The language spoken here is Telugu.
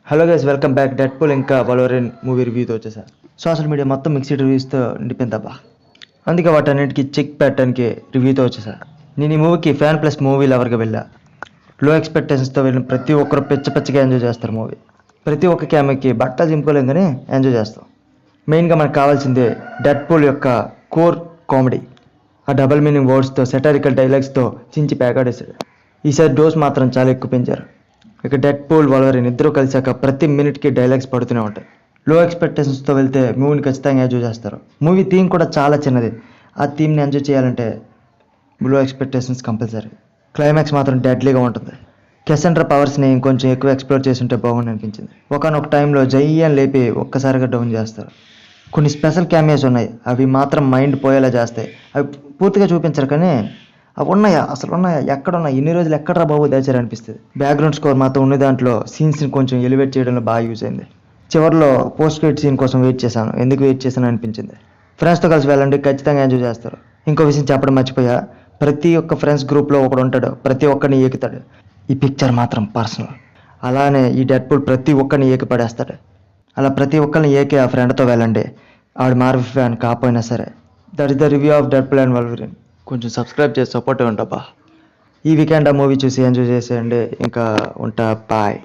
Hello guys, welcome back. Deadpool ఇంకా వల్వరిన్ మూవీ రివ్యూతో వచ్చేసారు. సోషల్ మీడియా మొత్తం మిక్స్డ్ రివ్యూస్తో నిండిపోయిందబ్బా. అందుకే వాటన్నిటికీ చెక్ పెట్టడానికి రివ్యూతో వచ్చేసారు. నేను ఈ మూవీకి ఫ్యాన్ ప్లస్ మూవీ లవర్గా వెళ్ళా. లో ఎక్స్పెక్టేషన్స్తో వెళ్ళిన ప్రతి ఒక్కరు పిచ్చగా ఎంజాయ్ చేస్తారు మూవీ. ప్రతి ఒక్క క్యామెకి బట్ట చింపుకోలేం కానీ ఎంజాయ్ చేస్తాం. మెయిన్గా మనకు కావాల్సిందే డెడ్పూల్ యొక్క కోర్ కామెడీ. ఆ డబుల్ మీనింగ్ వర్డ్స్తో సెటారికల్ డైలాగ్స్తో చించి పేకాడేశాడు. ఈసారి డోస్ మాత్రం చాలా ఎక్కువ పెంచారు. ఇక డెడ్పూల్ వల్వరిన్ ఇద్దరు కలిసాక ప్రతి మినిట్కి డైలాగ్స్ పడుతూనే ఉంటాయి. లో ఎక్స్పెక్టేషన్స్తో వెళ్తే మూవీని ఖచ్చితంగా ఎంజాయ్ చేస్తారు. మూవీ థీమ్ కూడా చాలా చిన్నది. ఆ థీమ్ని ఎంజాయ్ చేయాలంటే లో ఎక్స్పెక్టేషన్స్ కంపల్సరీ. క్లైమాక్స్ మాత్రం డెడ్లీగా ఉంటుంది. కెసెండ్రా పవర్స్ని ఇంకొంచెం ఎక్కువ ఎక్స్ప్లోర్ చేసి ఉంటే బాగుంది అనిపించింది. ఒకనొక టైంలో జై అని లేపి ఒక్కసారిగా డౌన్ చేస్తారు. కొన్ని స్పెషల్ క్యామియోస్ ఉన్నాయి, అవి మాత్రం మైండ్ పోయేలా చేస్తాయి. అవి పూర్తిగా చూపించరు కానీ అవి ఉన్నాయా, అసలు ఉన్నాయా, ఎక్కడున్నాయి, ఇన్ని రోజులు ఎక్కడరా బాబు దాచారు అనిపిస్తుంది. బ్యాక్గ్రౌండ్ స్కోర్ మాత్రం ఉన్న దాంట్లో సీన్స్ని కొంచెం ఎలివేట్ చేయడంలో బాగా యూజ్ అయింది. చివరిలో పోస్ట్ క్రెడిట్ సీన్ కోసం వెయిట్ చేశాను. ఎందుకు వెయిట్ చేశాను అనిపించింది. ఫ్రెండ్స్తో కలిసి వెళ్ళండి, ఖచ్చితంగా ఎంజాయ్ చేస్తారు. ఇంకో విషయం చెప్పడం మర్చిపోయా, ప్రతి ఒక్క ఫ్రెండ్స్ గ్రూప్లో ఒకడు ఉంటాడు, ప్రతి ఒక్కరిని ఏకుతాడు. ఈ పిక్చర్ మాత్రం పర్సనల్. అలానే ఈ డెడ్పూల్ ప్రతి ఒక్కరిని ఏకి పడేస్తాడు. అలా ప్రతి ఒక్కరిని ఏకే ఆ ఫ్రెండ్తో వెళ్ళండి. ఆవిడ మార్వెల్ ఫ్యాన్ కాకపోయినా సరే. That is the review of Deadpool and Wolverine. కొంచెం సబ్స్క్రైబ్ చేసి సపోర్ట్ ఇవ్వండి అబ్బా. ఈ వీకెండ్ ఆ మూవీ చూసి ఎంజాయ్ చేసేయండి. ఇంకా ఉంటా, బాయ్.